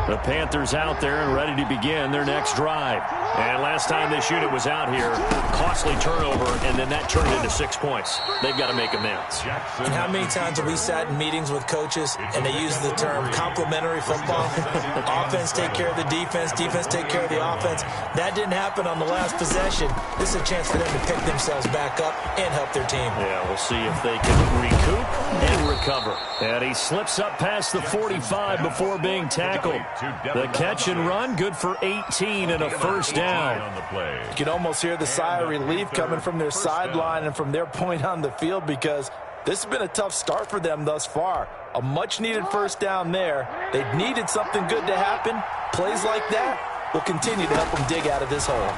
The Panthers out there and ready to begin their next drive. And last time this unit was out here, costly turnover, and then that turned into 6 points. They've got to make amends. And how many times have we sat in meetings with coaches and they use the term complementary football? Offense take care of the defense, defense take care of the offense. That didn't happen on the last possession. This is a chance for them to pick themselves back up and help their team. Yeah, we'll see if they can recoup and recover. And he slips up past the 45 before being tackled. The catch and run, good for 18 and a first down. You can almost hear the sigh of relief coming from their sideline and from their point on the field, because this has been a tough start for them thus far. A much-needed first down there. They needed something good to happen. Plays like that will continue to help them dig out of this hole.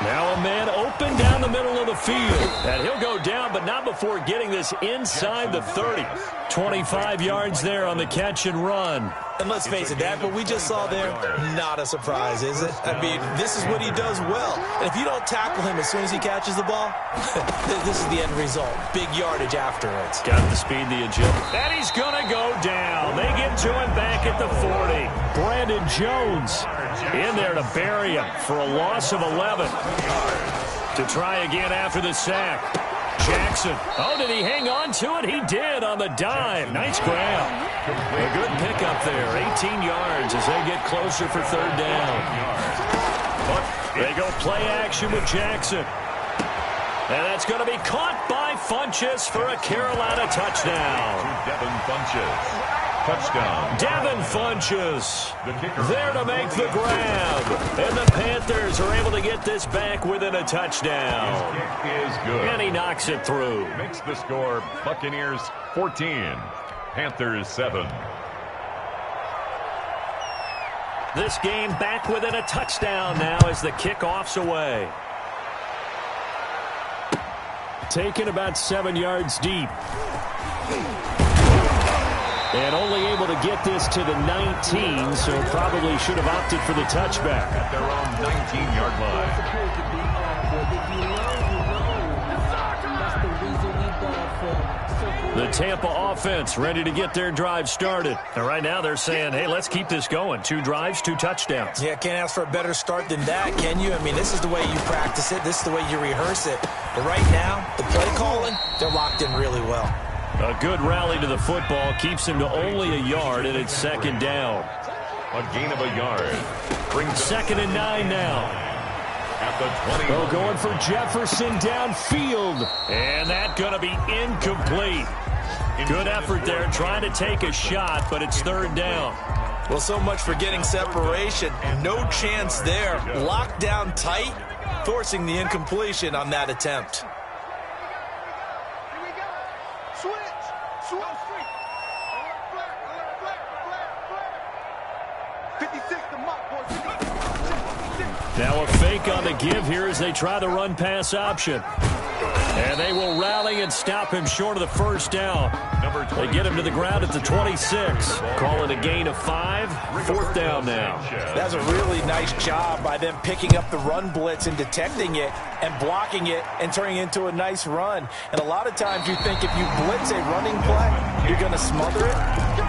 Now a man open down the middle of the field. And he'll go down, but not before getting this inside the 30. 25 yards there on the catch and run. And let's face it, that what we just saw there, not a surprise, is it? I mean, this is what he does well. And if you don't tackle him as soon as he catches the ball, this is the end result. Big yardage afterwards. Got the speed, the agility. And he's going to go down. They get to him back at the 40. Brandon Jones in there to bury him for a loss of 11. To try again after the sack. Jackson. Oh, did he hang on to it? He did on the dive. Nice grab. A good pickup there. 18 yards as they get closer for third down. But they go play action with Jackson. And that's going to be caught by Funchess for a Carolina touchdown. Devin Funchess. Touchdown. Devin Funchess there to make the grab. And the Panthers are able to get this back within a touchdown. His kick is good. And he knocks it through. Makes the score Buccaneers 14, Panthers 7. This game back within a touchdown now as the kickoff's away. Taken about 7 yards deep. And only able to get this to the 19, so probably should have opted for the touchback. At their own 19-yard line. The Tampa offense ready to get their drive started. And right now they're saying, hey, let's keep this going. 2 drives, 2 touchdowns. Yeah, can't ask for a better start than that, can you? I mean, this is the way you practice it. This is the way you rehearse it. But right now, the play calling, they're locked in really well. A good rally to the football keeps him to only a yard, and it's second down. A gain of a yard. Brings 2nd and 9 now. At the 20. Oh, going for Jefferson downfield. And that's going to be incomplete. Good effort there, trying to take a shot, but it's third down. Well, so much for getting separation. No chance there. Locked down tight, forcing the incompletion on that attempt. Now a fake on the give here as they try the run-pass option. And they will rally and stop him short of the first down. They get him to the ground at the 26. Call it a gain of 5. 4th down now. That's a really nice job by them picking up the run blitz and detecting it and blocking it and turning it into a nice run. And a lot of times you think if you blitz a running play, you're going to smother it.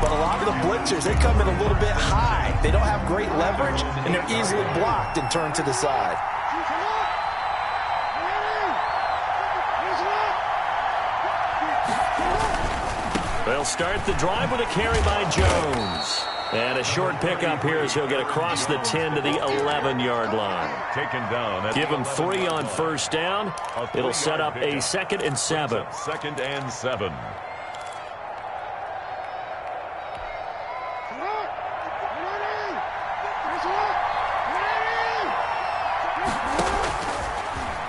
But a lot of the blitzers, they come in a little bit high. They don't have great leverage, and they're easily blocked and turned to the side. They'll start the drive with a carry by Jones. And a short pickup here as he'll get across the 10 to the 11-yard line. Taken down. Give him 3 on first down. It'll set up a 2nd and 7. 2nd and 7.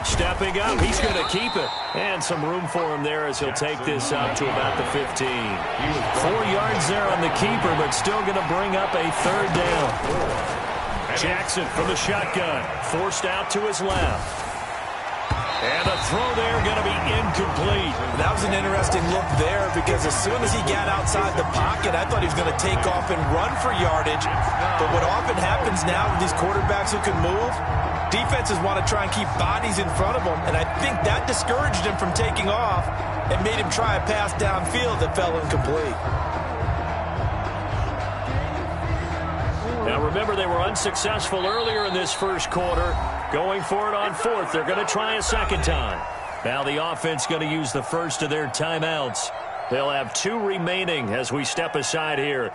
Stepping up, he's going to keep it. And some room for him there as he'll take this up to about the 15. 4 yards there on the keeper, but still going to bring up a third down. Jackson from the shotgun, forced out to his left. And the throw there going to be incomplete. That was an interesting look there because as soon as he got outside the pocket, I thought he was going to take off and run for yardage. But what often happens now with these quarterbacks who can move, defenses want to try and keep bodies in front of them, and I think that discouraged him from taking off and made him try a pass downfield that fell incomplete. Now remember, they were unsuccessful earlier in this first quarter. Going for it on fourth. They're going to try a second time. Now the offense going to use the first of their timeouts. They'll have 2 remaining as we step aside here.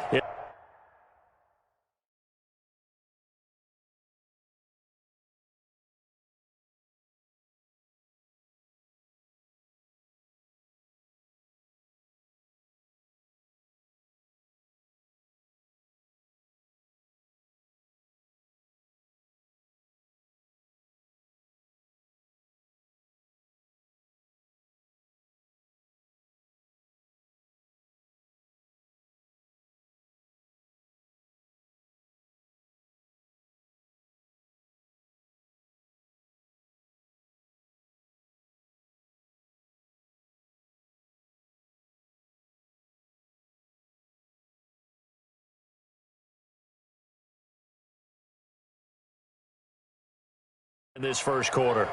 In this first quarter.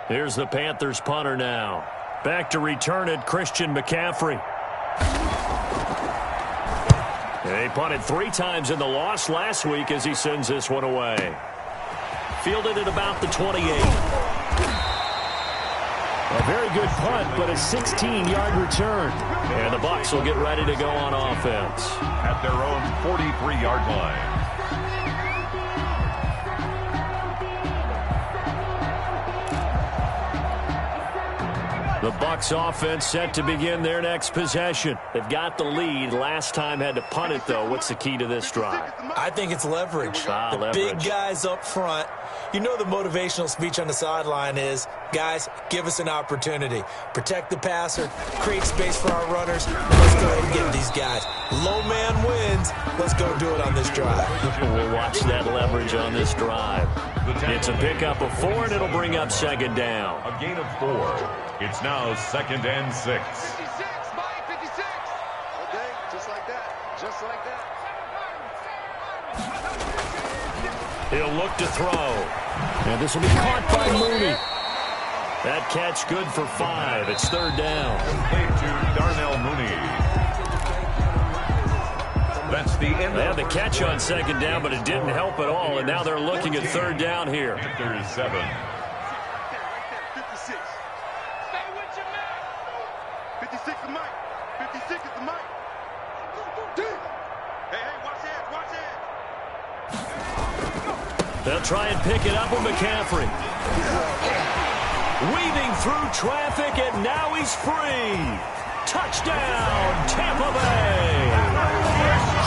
Here's the Panthers punter now. Back to return it, Christian McCaffrey. They punted 3 times in the loss last week as he sends this one away. Fielded at about the 28. A very good punt, but a 16-yard return. And the Bucs will get ready to go on offense. At their own 43-yard line. The Bucs offense set to begin their next possession. They've got the lead. Last time had to punt it, though. What's the key to this drive? I think it's leverage. The big guys up front. You know the motivational speech on the sideline is, guys, give us an opportunity. Protect the passer, create space for our runners, and let's go ahead and get these guys. Low man wins. Let's go do it on this drive. We'll watch that leverage on this drive. It's a pickup of 4, and it'll bring up second down. A gain of 4. It's now 2nd and 6. 56, Mike, 56. Okay, just like that. Just like that. He'll look to throw. And this will be caught by Mooney. That catch good for 5. It's 3rd down. Complete to Darnell Mooney. That's the end. They had the catch on 2nd down, but it didn't help at all. And now they're looking at 3rd down here. Panthers 7. 56. Stay with your man. 56 is Mike. 56 is the Mike. Hey, watch that. Watch that. They'll try and pick it up with McCaffrey. Weaving through traffic, and now he's free. Touchdown, Tampa Bay.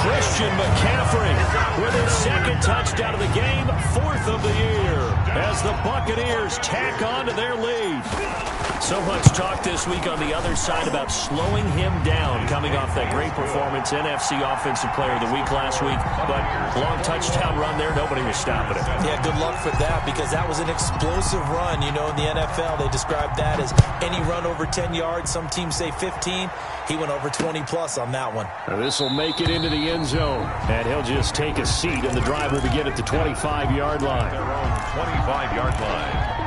Christian McCaffrey with his 2nd touchdown of the game, 4th of the year, as the Buccaneers tack on to their lead. So much talk this week on the other side about slowing him down, coming off that great performance, NFC Offensive Player of the Week last week. But long touchdown run there, nobody was stopping it. Yeah, good luck for that, because that was an explosive run. You know, in the NFL, they describe that as any run over 10 yards. Some teams say 15. He went over 20-plus on that one. This will make it into the end zone, and he'll just take a seat, and the drive will begin at the 25-yard line. Their own 25-yard line.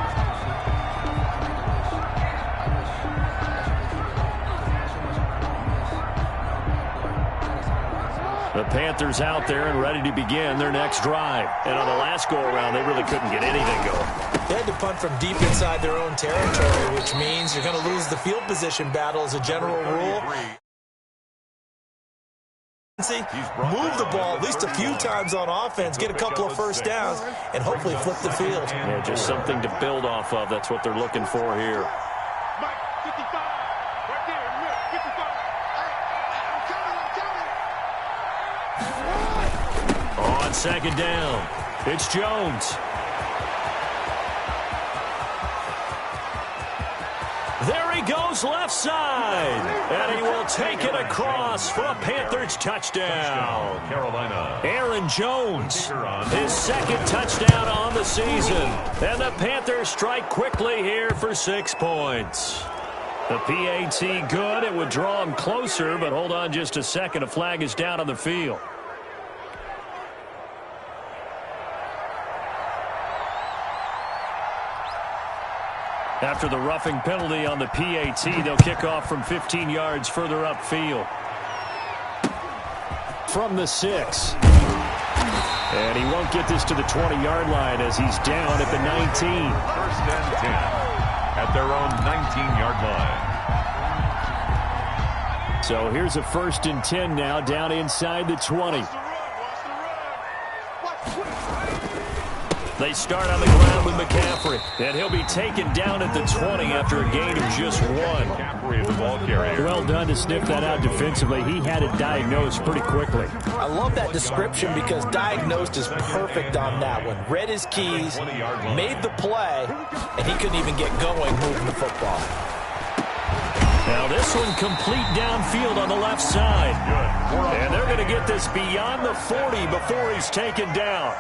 The Panthers out there and ready to begin their next drive. And on the last go-around, they really couldn't get anything going. They had to punt from deep inside their own territory, which means you're going to lose the field position battle as a general rule. Move the ball at least a few times on offense, get a couple of first downs, and hopefully flip the field. Yeah, just something to build off of. That's what they're looking for here. Mike, 55. Right there, 55. I'm counting. On 2nd down, it's Jones. There he goes left side. And he will take it across for a Panthers touchdown. Carolina. Aaron Jones, his 2nd touchdown on the season. And the Panthers strike quickly here for 6 points. The PAT good. It would draw him closer, but hold on just a second. A flag is down on the field. After the roughing penalty on the PAT, they'll kick off from 15 yards further upfield. From the 6. And he won't get this to the 20-yard line as he's down at the 19. First and 10 at their own 19-yard line. So here's a 1st and 10 now down inside the 20. They start on the ground with McCaffrey, and he'll be taken down at the 20 after a gain of just 1. McCaffrey is the ball carrier. Well done to sniff that out defensively. He had it diagnosed pretty quickly. I love that description because diagnosed is perfect on that one. Read his keys, made the play, and he couldn't even get going moving the football. Now this one complete downfield on the left side. And they're going to get this beyond the 40 before he's taken down.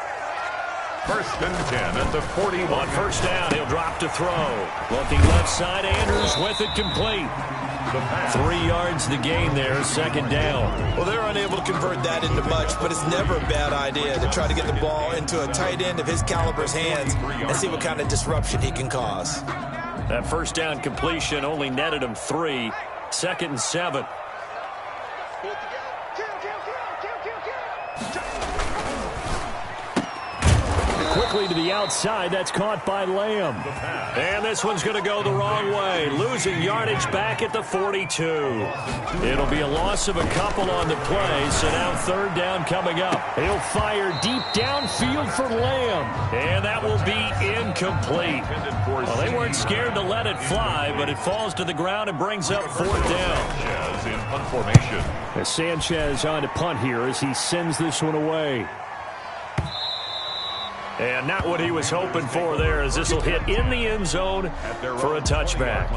First and 10 at the 41. On first down, he'll drop to throw. Looking left side, Andrews with it complete. 3 yards the gain there, 2nd down. Well, they're unable to convert that into much, but it's never a bad idea to try to get the ball into a tight end of his caliber's hands and see what kind of disruption he can cause. That first down completion only netted him 3. 2nd and 7. Quickly to the outside. That's caught by Lamb. And this one's going to go the wrong way. Losing yardage back at the 42. It'll be a loss of a couple on the play. So now 3rd down coming up. He'll fire deep downfield for Lamb. And that will be incomplete. Well, they weren't scared to let it fly, but it falls to the ground and brings up 4th down. In punt formation. As Sanchez on to punt here as he sends this one away. And not what he was hoping for there, as this will hit in the end zone for a touchback.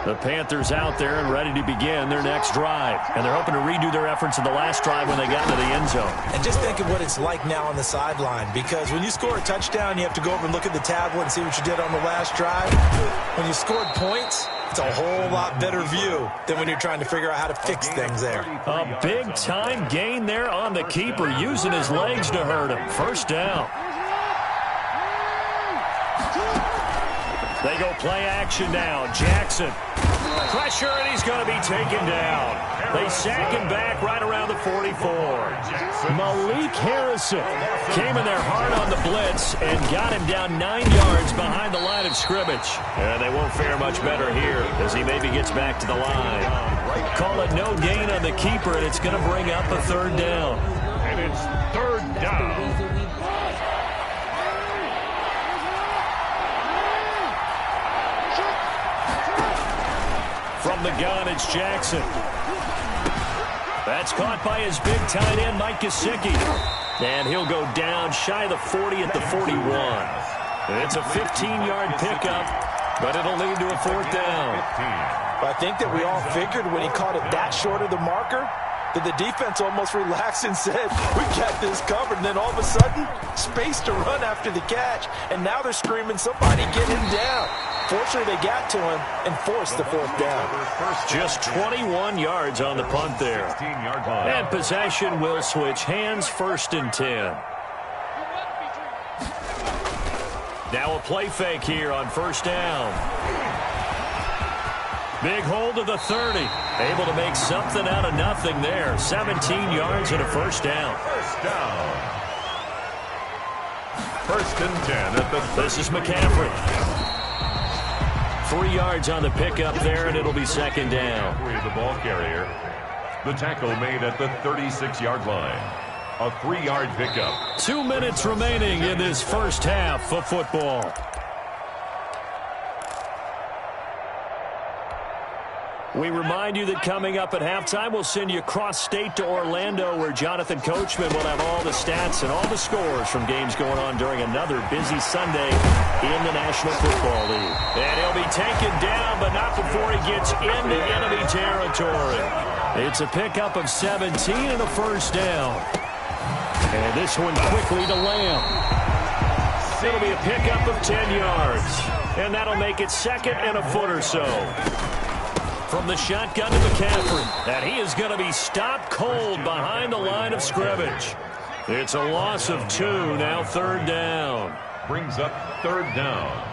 The Panthers out there and ready to begin their next drive. And they're hoping to redo their efforts in the last drive when they got into the end zone. And just think of what it's like now on the sideline, because when you score a touchdown, you have to go over and look at the tablet and see what you did on the last drive. When you scored points, it's a whole lot better view than when you're trying to figure out how to fix things there. A big-time gain there on the keeper, using his legs to hurt him. 1st down. They go play action now. Jackson. Pressure, and he's going to be taken down. They sack him back right around the 44. Malik Harrison came in there hard on the blitz and got him down 9 yards behind the line of scrimmage. And they won't fare much better here as he maybe gets back to the line. Call it no gain on the keeper, and it's going to bring up a 3rd down. And it's 3rd down. From the gun, it's Jackson. That's caught by his big tight end, Mike Gesicki. And he'll go down shy of the 40 at the 41. It's a 15-yard pickup, but it'll lead to a 4th down. I think that we all figured when he caught it that short of the marker that the defense almost relaxed and said, we got this covered. And then all of a sudden, space to run after the catch. And now they're screaming, somebody get him down. Fortunately, they got to him and forced the 4th down. Just 21 yards on the punt there. And possession will switch hands, 1st and 10. Now a play fake here on 1st down. Big hold of the 30. Able to make something out of nothing there. 17 yards and a 1st down. 1st down. 1st and 10 at the 30. This is McCaffrey. 3 yards on the pickup there, and it'll be 2nd down. The ball carrier. The tackle made at the 36-yard line. A 3-yard pickup. 2 minutes remaining in this first half of football. We remind you that coming up at halftime, we'll send you cross-state to Orlando, where Jonathan Coachman will have all the stats and all the scores from games going on during another busy Sunday in the National Football League. And he'll be taken down, but not before he gets into enemy territory. It's a pickup of 17 and a 1st down. And this one quickly to Lamb. It'll be a pickup of 10 yards. And that'll make it 2nd and a foot or so. From the shotgun to McCaffrey. And he is going to be stopped cold behind the line of scrimmage. It's a loss of 2, now third down. Brings up third down.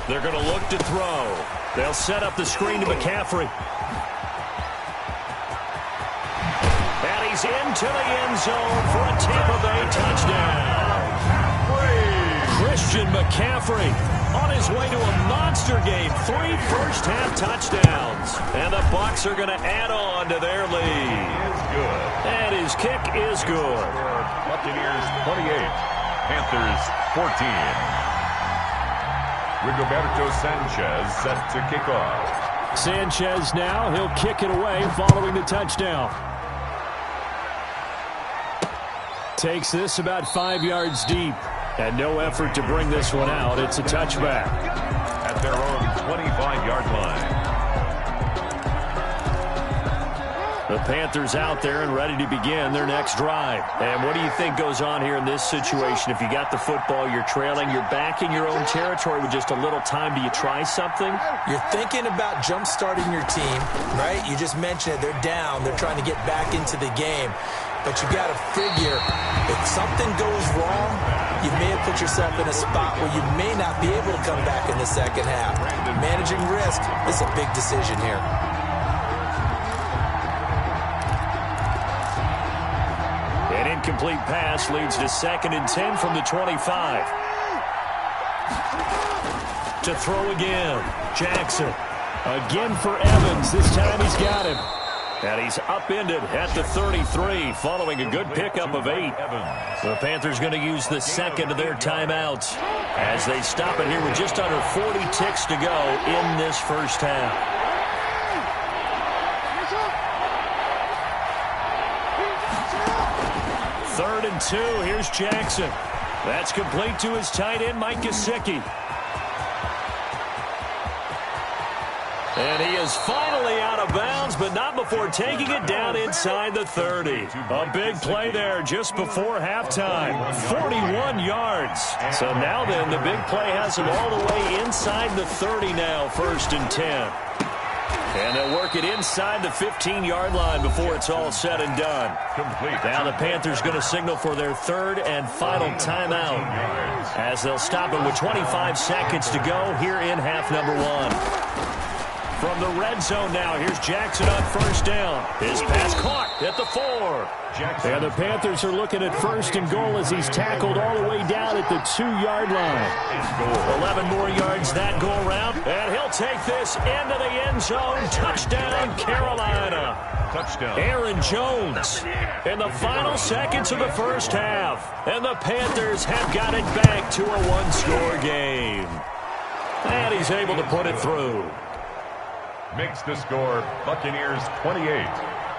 They're going to look to throw. They'll set up the screen to McCaffrey. And he's into the end zone for a Tampa Bay touchdown. Christian McCaffrey on his way to a monster game. 3 first-half touchdowns. And the Bucs are going to add on to their lead. Is good. And his kick is good. Buccaneers 28, Panthers 14. Rigoberto Sanchez set to kick off. Sanchez now, he'll kick it away following the touchdown. Takes this about 5 yards deep. And no effort to bring this one out. It's a touchback. At their own 25-yard line. The Panthers out there and ready to begin their next drive. And what do you think goes on here in this situation? If you got the football, you're trailing, you're back in your own territory with just a little time. Do you try something? You're thinking about jump-starting your team, right? You just mentioned it. They're down. They're trying to get back into the game. But you got to figure, if something goes wrong, you may have put yourself in a spot where you may not be able to come back in the second half. Managing risk is a big decision here. An incomplete pass leads to 2nd and 10 from the 25. To throw again, Jackson. Again for Evans. This time he's got him. And he's upended at the 33 following a good pickup of 8. The Panthers going to use the second of their timeouts as they stop it here with just under 40 ticks to go in this first half. 3rd and 2. Here's Jackson. That's complete to his tight end, Mike Gesicki. And he is finally out of bounds, but not before taking it down inside the 30. A big play there just before halftime. 41 yards. So now then, the big play has him all the way inside the 30 now, 1st and 10. And they'll work it inside the 15-yard line before it's all said and done. Now the Panthers going to signal for their 3rd and final timeout as they'll stop it with 25 seconds to go here in half number 1. From the red zone now, here's Jackson on 1st down. His pass caught at the 4. And the Panthers are looking at 1st and goal as he's tackled all the way down at the 2-yard line. 11 more yards that go around, and he'll take this into the end zone. Touchdown, Carolina. Touchdown. Aaron Jones in the final seconds of the first half. And the Panthers have got it back to a 1-score game. And he's able to put it through. Makes the score Buccaneers 28,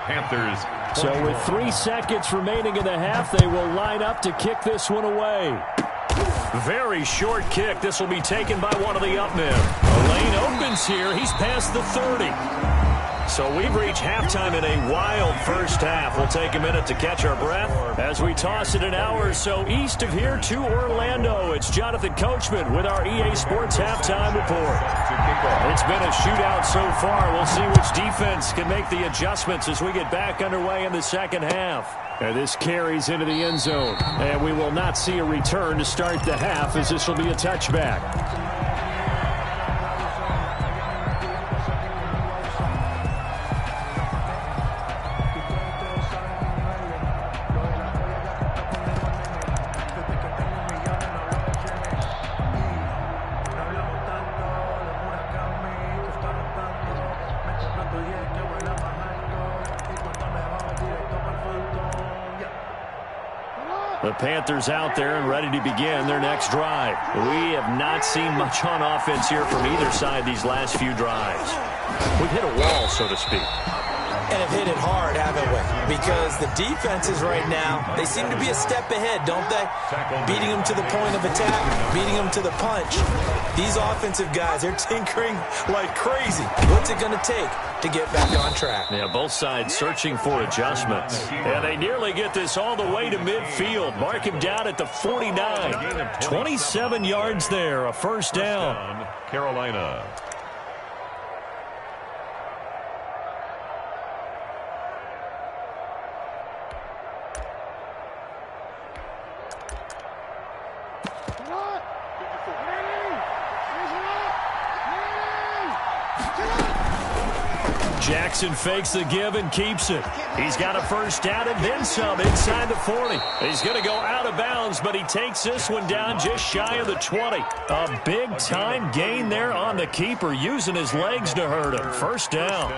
Panthers 21. So with 3 seconds remaining in the half, they will line up to kick this one away. Very short kick. This will be taken by one of the up men. The lane opens here. He's past the 30. So we've reached halftime in a wild first half. We'll take a minute to catch our breath as we toss it an hour or so east of here to Orlando. It's Jonathan Coachman with our EA Sports Halftime Report. It's been a shootout so far. We'll see which defense can make the adjustments as we get back underway in the second half. And this carries into the end zone. And we will not see a return to start the half as this will be a touchback. The Panthers out there and ready to begin their next drive. We have not seen much on offense here from either side these last few drives. We've hit a wall, so to speak. and have hit it hard, haven't we? Because the defenses right now, they seem to be a step ahead, don't they? Beating them to the point of attack, beating them to the punch. These offensive guys, they're tinkering like crazy. What's it going to take to get back on track? Yeah, both sides searching for adjustments. And they nearly get this all the way to midfield. Mark him down at the 49. 27 yards there, a first down. Carolina. Jackson fakes the give and keeps it. He's got a first down and then some inside the 40. He's going to go out of bounds, but he takes this one down just shy of the 20. A big-time gain there on the keeper, using his legs to hurt him. First down.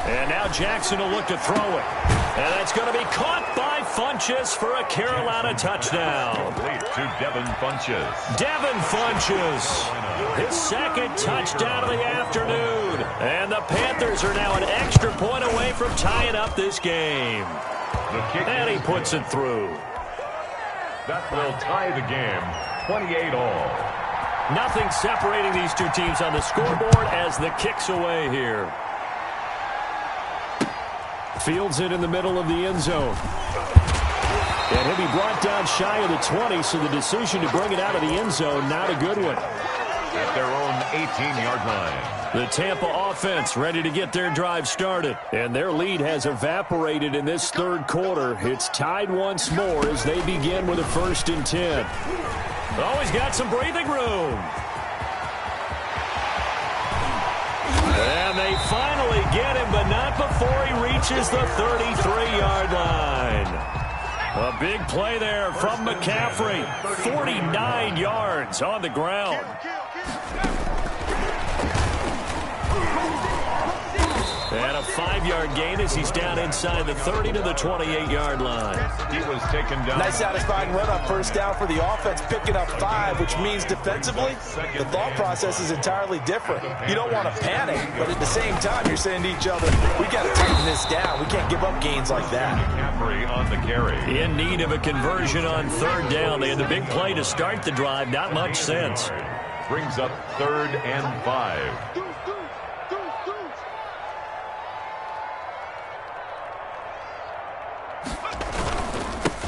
And now Jackson will look to throw it. And that's going to be caught by Funchess for a Carolina touchdown. Complete to Devin Funchess. Devin Funchess, his second touchdown of the afternoon. And the Panthers are now an extra point away from tying up this game. And he puts it through. That will tie the game, 28-all. Nothing separating these two teams on the scoreboard as the kick's away here. Fields it in the middle of the end zone. And he'll be brought down shy of the 20, so the decision to bring it out of the end zone, not a good one. At their own 18-yard line. The Tampa offense ready to get their drive started. And their lead has evaporated in this third quarter. It's tied once more as they begin with a 1st and 10. Oh, he's got some breathing room. And they finally get him, but not before he reaches the 33-yard line. A big play there from McCaffrey. 49 yards on the ground. And a 5-yard gain as he's down inside the 30 to the 28-yard line. He was taken down. Nice satisfying run on first down for the offense, picking up 5, which means defensively, the thought process is entirely different. You don't want to panic, but at the same time, you're saying to each other, we got to tighten this down. We can't give up gains like that. McCaffrey on the carry. In need of a conversion on 3rd down. They had the big play to start the drive. Not much sense. Brings up 3rd and 5.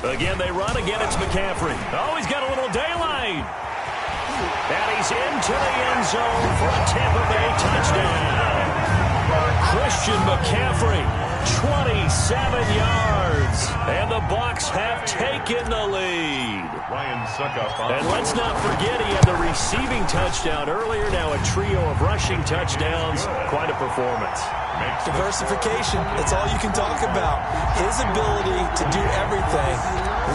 Again, they run. Again, it's McCaffrey. Oh, he's got a little daylight. And he's into the end zone for a Tampa Bay touchdown. Christian McCaffrey, 27 yards. And the Bucs have taken the lead. Ryan Suckup. And let's not forget he had the receiving touchdown earlier. Now a trio of rushing touchdowns. Quite a performance. Diversification, that's all you can talk about. His ability to do everything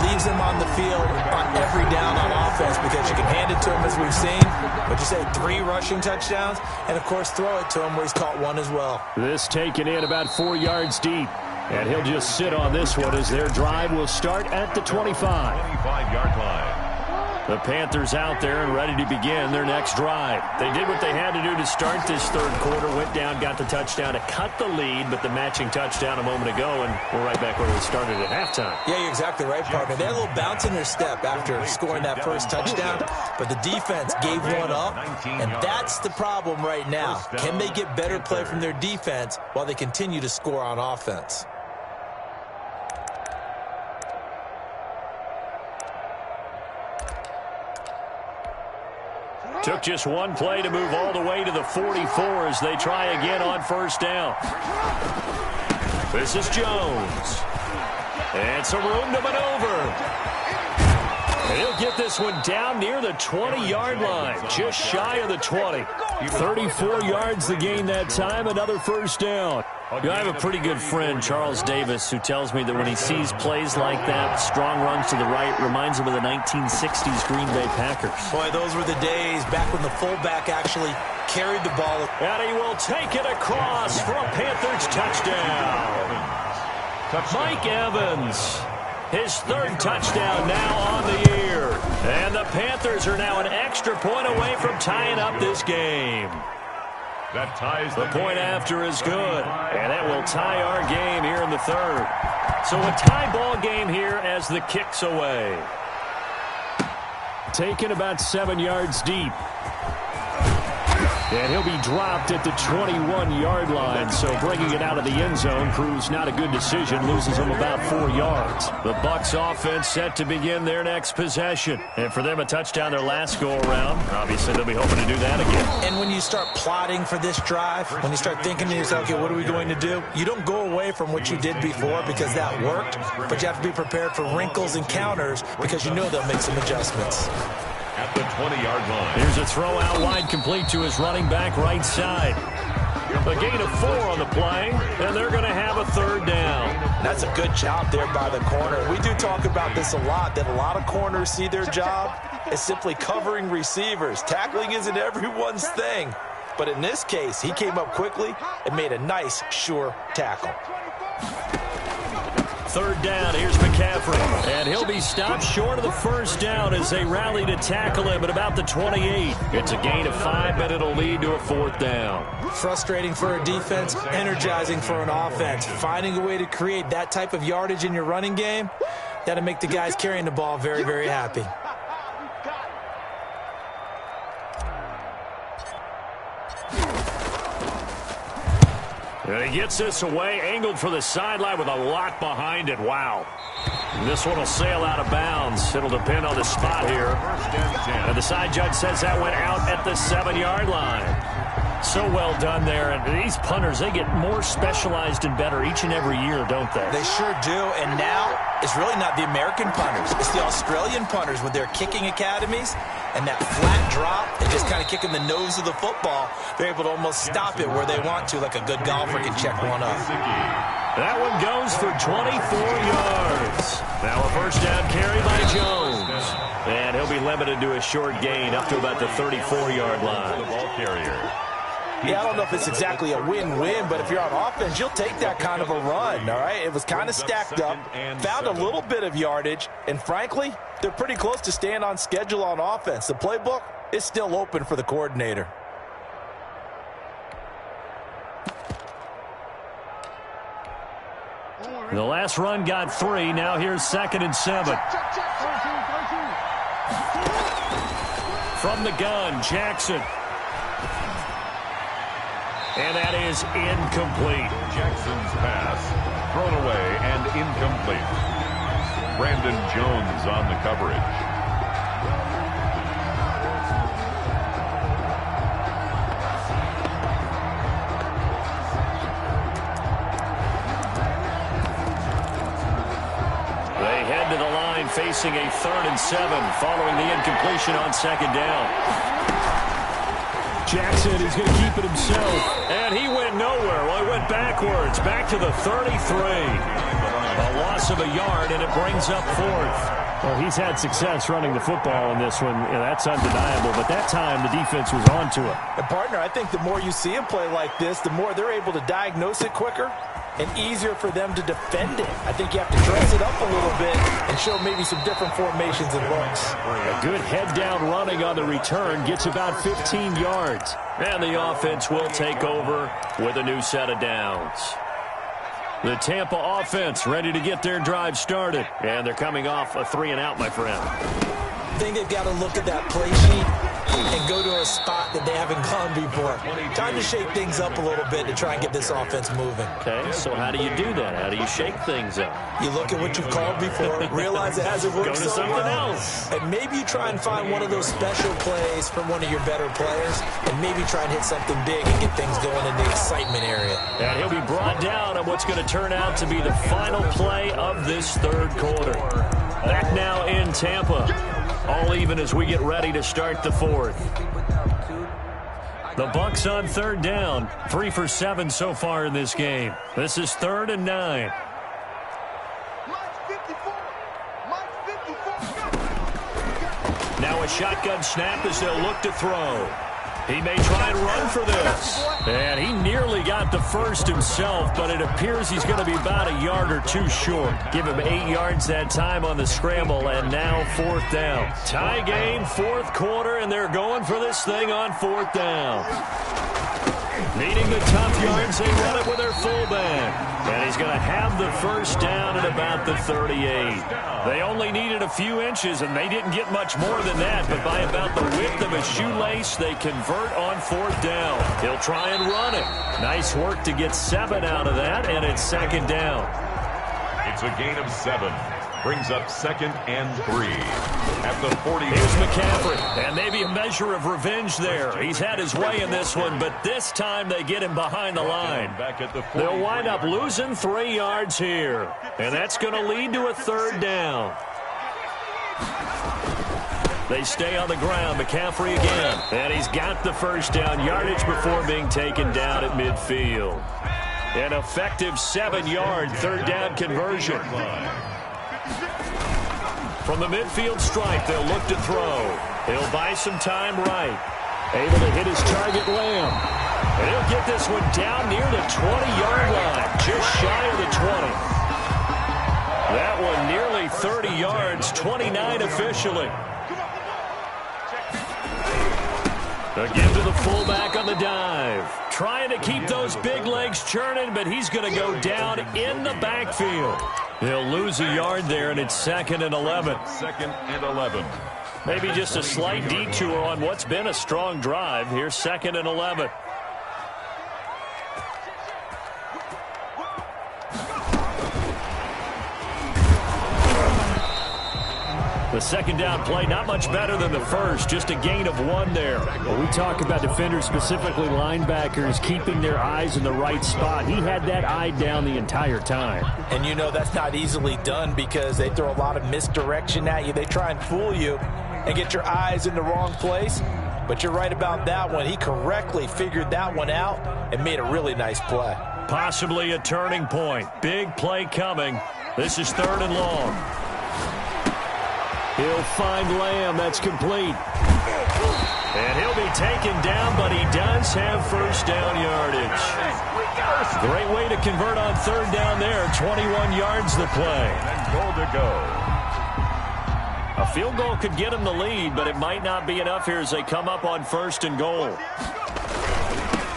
leaves him on the field on every down on offense because you can hand it to him as we've seen. But you say 3 rushing touchdowns and, of course, throw it to him where he's caught 1 as well. This taken in about 4 yards deep. And he'll just sit on this one as their drive will start at the 25. 25-yard line. The Panthers out there and ready to begin their next drive. They did what they had to do to start this third quarter, went down, got the touchdown to cut the lead, but the matching touchdown a moment ago, and we're right back where we started at halftime. Yeah, you're exactly right, partner. They had a little bounce in their step after scoring that first touchdown, but the defense gave one up, and that's the problem right now. Can they get better play from their defense while they continue to score on offense? Took just one play to move all the way to the 44 as they try again on 1st down. This is Jones. And some room to maneuver. And he'll get this one down near the 20-yard line, just shy of the 20. 34 yards the gain that time, another 1st down. I have a pretty good friend, Charles Davis, who tells me that when he sees plays like that, strong runs to the right, reminds him of the 1960s Green Bay Packers. Boy, those were the days back when the fullback actually carried the ball. And he will take it across for a Panthers touchdown. Mike Evans, his 3rd touchdown now on the year. And the Panthers are now an extra point away from tying up this game. That ties the point after is good, and that will tie our game here in the third. So a tie ball game here as the kick's away. Taken about 7 yards deep. And he'll be dropped at the 21-yard line, so bringing it out of the end zone proves not a good decision, loses him about 4 yards. The Bucs offense set to begin their next possession. And for them, a touchdown their last go-around. Obviously, they'll be hoping to do that again. And when you start plotting for this drive, when you start thinking to yourself, okay, what are we going to do? You don't go away from what you did before because that worked, but you have to be prepared for wrinkles and counters because you know they'll make some adjustments. At the 20-yard line. Here's a throw out wide, complete to his running back right side. A gain of 4 on the play, and they're going to have a third down. That's a good job there by the corner. We do talk about this a lot, that a lot of corners see their job as simply covering receivers. Tackling isn't everyone's thing. But in this case, he came up quickly and made a nice, sure tackle. Third down, here's McCaffrey. And he'll be stopped short of the first down as they rally to tackle him at about the 28. It's a gain of 5, but it'll lead to a fourth down. Frustrating for a defense, energizing for an offense. Finding a way to create that type of yardage in your running game, that'll make the guys carrying the ball very, very happy. And he gets this away, angled for the sideline with a lot behind it. Wow. This one will sail out of bounds. It'll depend on the spot here. And the side judge says that went out at the 7-yard line. So well done there. And these punters, they get more specialized and better each and every year, don't they? They sure do. And now it's really not the American punters. It's the Australian punters with their kicking academies. And that flat drop and just kind of kicking the nose of the football, they're able to almost stop it where they want to, like a good golfer can check one up. That one goes for 24 yards. Now a first down carry by Jones. And he'll be limited to a short gain up to about the 34-yard line. The ball carrier. Yeah, I don't know if it's exactly a win-win, but if you're on offense, you'll take that kind of a run, all right? It was kind of stacked up, found a little bit of yardage, and frankly, they're pretty close to staying on schedule on offense. The playbook is still open for the coordinator. The last run got 3. Now here's 2nd and 7. From the gun, Jackson. And that is incomplete. Jackson's pass thrown away and incomplete. Brandon Jones on the coverage. They head to the line facing a 3rd and 7 following the incompletion on 2nd down. Jackson is going to keep it himself. And he went nowhere. Well, he went backwards. Back to the 33. A loss of a yard, and it brings up 4th. Well, he's had success running the football in this one. Yeah, that's undeniable. But that time, the defense was on to it. And, partner, I think the more you see him play like this, the more they're able to diagnose it quicker and easier for them to defend it. I think you have to dress it up a little bit and show maybe some different formations and looks. A good head-down running on the return gets about 15 yards. And the offense will take over with a new set of downs. The Tampa offense ready to get their drive started. And they're coming off a 3-and-out, my friend. I think they've got to look at that play sheet and go to a spot that they haven't gone before. Time to shake things up a little bit to try and get this offense moving. Okay, so how do you do that? How do you shake things up? You look at what you've called before, realize it hasn't worked Go to so something well, else. and maybe you try and find one of those special plays from one of your better players, and maybe try and hit something big and get things going in the excitement area. And he'll be brought down on what's going to turn out to be the final play of this third quarter. Back now in Tampa. All even as we get ready to start the fourth. The Bucs on 3rd down. 3 for 7 so far in this game. This is 3rd and 9. Now a shotgun snap as they'll look to throw. He may try and run for this. And he nearly got the first himself, but it appears he's going to be about a yard or two short. Give him 8 yards that time on the scramble, and now 4th down. Tie game, 4th quarter, and they're going for this thing on 4th down. Needing the tough yards, they run it with their fullback. And he's going to have the first down at about the 38. They only needed a few inches, and they didn't get much more than that. But by about the width of a shoelace, they convert on 4th down. He'll try and run it. Nice work to get 7 out of that, and it's 2nd down. It's a gain of 7. Brings up 2nd and 3 at the 40. Here's McCaffrey, and maybe a measure of revenge there. He's had his way in this one, but this time they get him behind the line. They'll wind up losing 3 yards here, and that's going to lead to a 3rd down. They stay on the ground. McCaffrey again, and he's got the first down yardage before being taken down at midfield. An effective 7-yard 3rd down conversion. From the midfield stripe, they'll look to throw. He'll buy some time right. Able to hit his target, Lamb. And he'll get this one down near the 20-yard line, just shy of the 20. That one nearly 30 yards, 29 officially. Again to the fullback on the dive. Trying to keep those big legs churning, but he's going to go down in the backfield. He'll lose a yard there, and it's 2nd and 11. 2nd and 11. Maybe just a slight detour on what's been a strong drive. Here's 2nd and 11. The 2nd down play, not much better than the first, just a gain of 1 there. When we talk about defenders, specifically linebackers, keeping their eyes in the right spot, he had that eye down the entire time. And you know that's not easily done because they throw a lot of misdirection at you. They try and fool you and get your eyes in the wrong place. But you're right about that one. He correctly figured that one out and made a really nice play. Possibly a turning point. Big play coming. This is 3rd and long. He'll find Lamb. That's complete. And he'll be taken down, but he does have first down yardage. Great way to convert on 3rd down there. 21 yards the play. And goal to go. A field goal could get him the lead, but it might not be enough here as they come up on 1st and goal.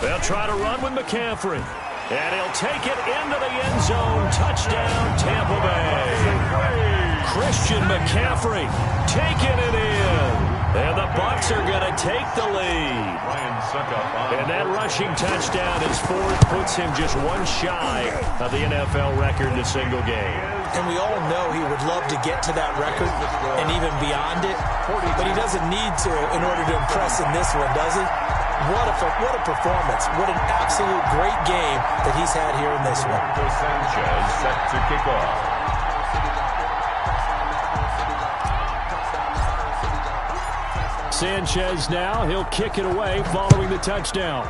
They'll try to run with McCaffrey. And he'll take it into the end zone. Touchdown, Tampa Bay. Christian McCaffrey taking it in. And the Bucs are going to take the lead. And that rushing touchdown, his 4th, puts him just 1 shy of the NFL record in a single game. And we all know he would love to get to that record and even beyond it. But he doesn't need to in order to impress in this one, does he? What a performance. What an absolute great game that he's had here in this one. Sanchez set to kick off. Sanchez now, he'll kick it away following the touchdown.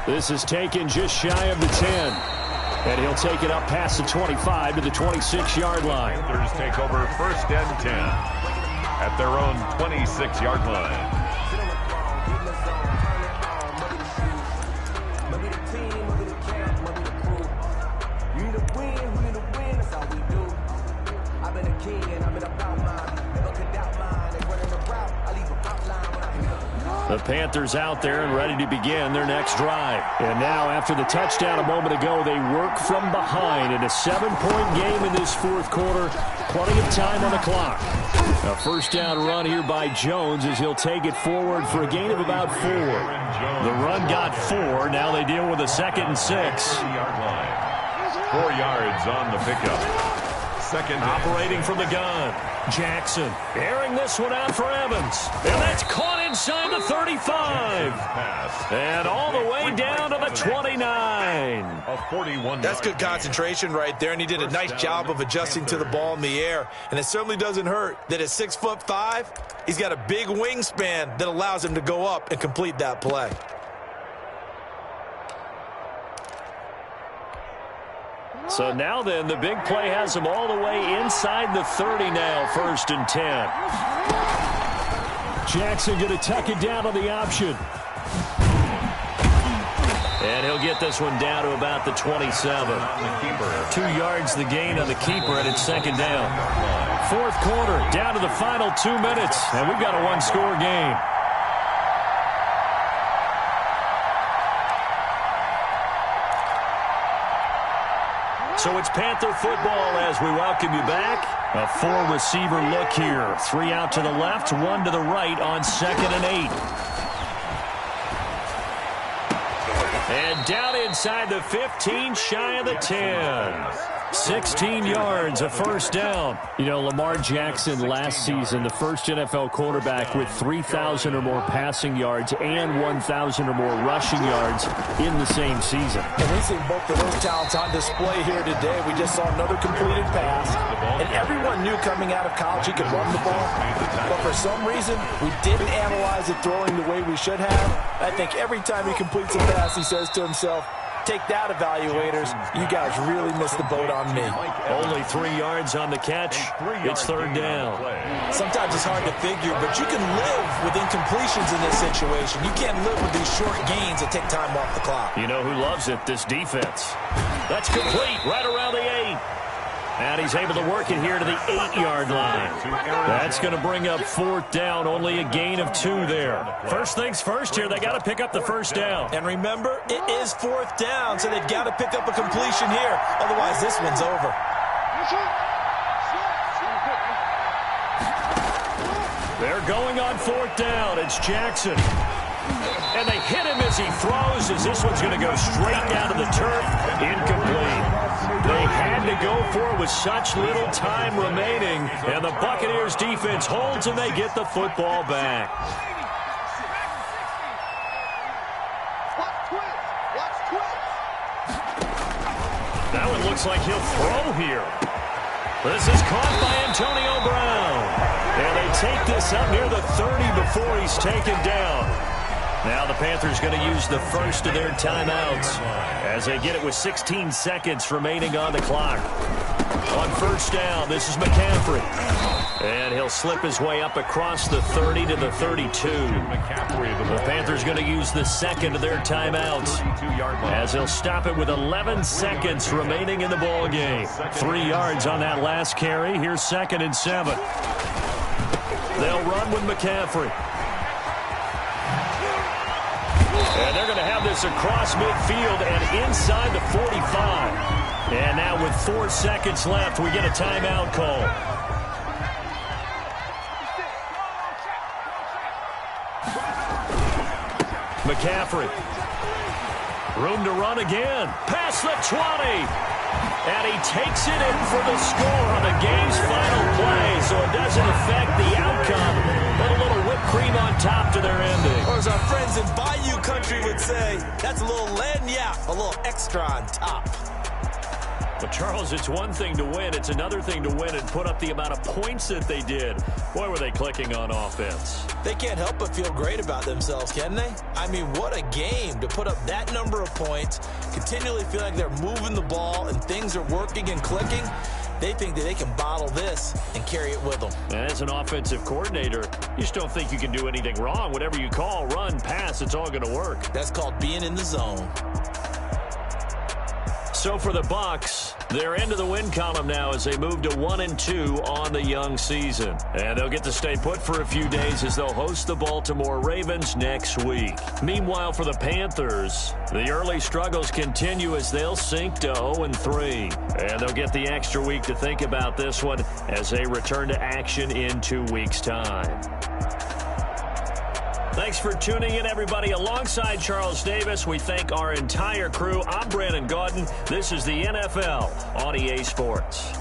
This is taken just shy of the 10. And he'll take it up past the 25 to the 26-yard line. Panthers take over 1st and 10 at their own 26-yard line. The Panthers out there and ready to begin their next drive. And now, after the touchdown a moment ago, they work from behind in a 7-point game in this 4th quarter. Plenty of time on the clock. A first down run here by Jones as he'll take it forward for a gain of about 4. The run got 4. Now they deal with a 2nd and 6. 4 yards on the pickup. Second operating from the gun. Jackson airing this one out for Evans. And that's caught inside the 35. And all the way down to the 29. That's good concentration right there, and he did a nice job of adjusting to the ball in the air. And it certainly doesn't hurt that at 6'5", he's got a big wingspan that allows him to go up and complete that play. So now then, the big play has him all the way inside the 30 now, 1st and 10. Jackson going to tuck it down on the option. And he'll get this one down to about the 27. 2 yards the gain on the keeper, and it's second down. Fourth quarter, down to the final 2 minutes, and we've got a one-score game. So it's Panther football as we welcome you back. A 4-receiver look here. 3 out to the left, 1 to the right on 2nd and 8. And down inside the 15, shy of the 10. 16 yards, a first down. You know, Lamar Jackson last season, the first NFL quarterback with 3,000 or more passing yards and 1,000 or more rushing yards in the same season. And we've seen both of those talents on display here today. We just saw another completed pass. And everyone knew coming out of college he could run the ball. But for some reason, we didn't analyze it throwing the way we should have. I think every time he completes a pass, he says to himself, take that, evaluators. You guys really missed the boat on me. Only 3 yards on the catch. It's third down. Sometimes it's hard to figure, but you can live with incompletions in this situation. You can't live with these short gains that take time off the clock. You know who loves it? This defense. That's complete right around the 8. And he's able to work it here to the 8-yard line. That's going to bring up fourth down. Only a gain of 2 there. First things first here, they got to pick up the first down. And remember, it is fourth down, so they've got to pick up a completion here. Otherwise, this one's over. They're going on fourth down. It's Jackson. And they hit him as he throws, as this one's going to go straight down to the turf. Incomplete. They had to go for it with such little time remaining. And the Buccaneers defense holds and they get the football back. That one looks like he'll throw here. This is caught by Antonio Brown. And they take this up near the 30 before he's taken down. Now the Panthers going to use the first of their timeouts as they get it with 16 seconds remaining on the clock. On first down, this is McCaffrey. And he'll slip his way up across the 30 to the 32. The Panthers going to use the second of their timeouts as they'll stop it with 11 seconds remaining in the ball game. 3 yards on that last carry. Here's 2nd and 7. They'll run with McCaffrey. And they're going to have this across midfield and inside the 45. And now with 4 seconds left, we get a timeout call. McCaffrey. Room to run again. Past the 20. And he takes it in for the score on the game's final play, so it doesn't affect the outcome. But a little whipped cream on top to their ending. Or as our friends in Bayou Country would say, that's a little lagniappe, a little extra on top. But, Charles, it's one thing to win. It's another thing to win and put up the amount of points that they did. Boy, were they clicking on offense. They can't help but feel great about themselves, can they? I mean, what a game to put up that number of points, continually feel like they're moving the ball and things are working and clicking. They think that they can bottle this and carry it with them. And as an offensive coordinator, you just don't think you can do anything wrong. Whatever you call, run, pass, it's all going to work. That's called being in the zone. So for the Bucs, they're into the win column now as they move to 1-2 on the young season. And they'll get to stay put for a few days as they'll host the Baltimore Ravens next week. Meanwhile, for the Panthers, the early struggles continue as they'll sink to 0-3. And they'll get the extra week to think about this one as they return to action in 2 weeks' time. Thanks for tuning in, everybody. Alongside Charles Davis, we thank our entire crew. I'm Brandon Gaudin. This is the NFL on EA Sports.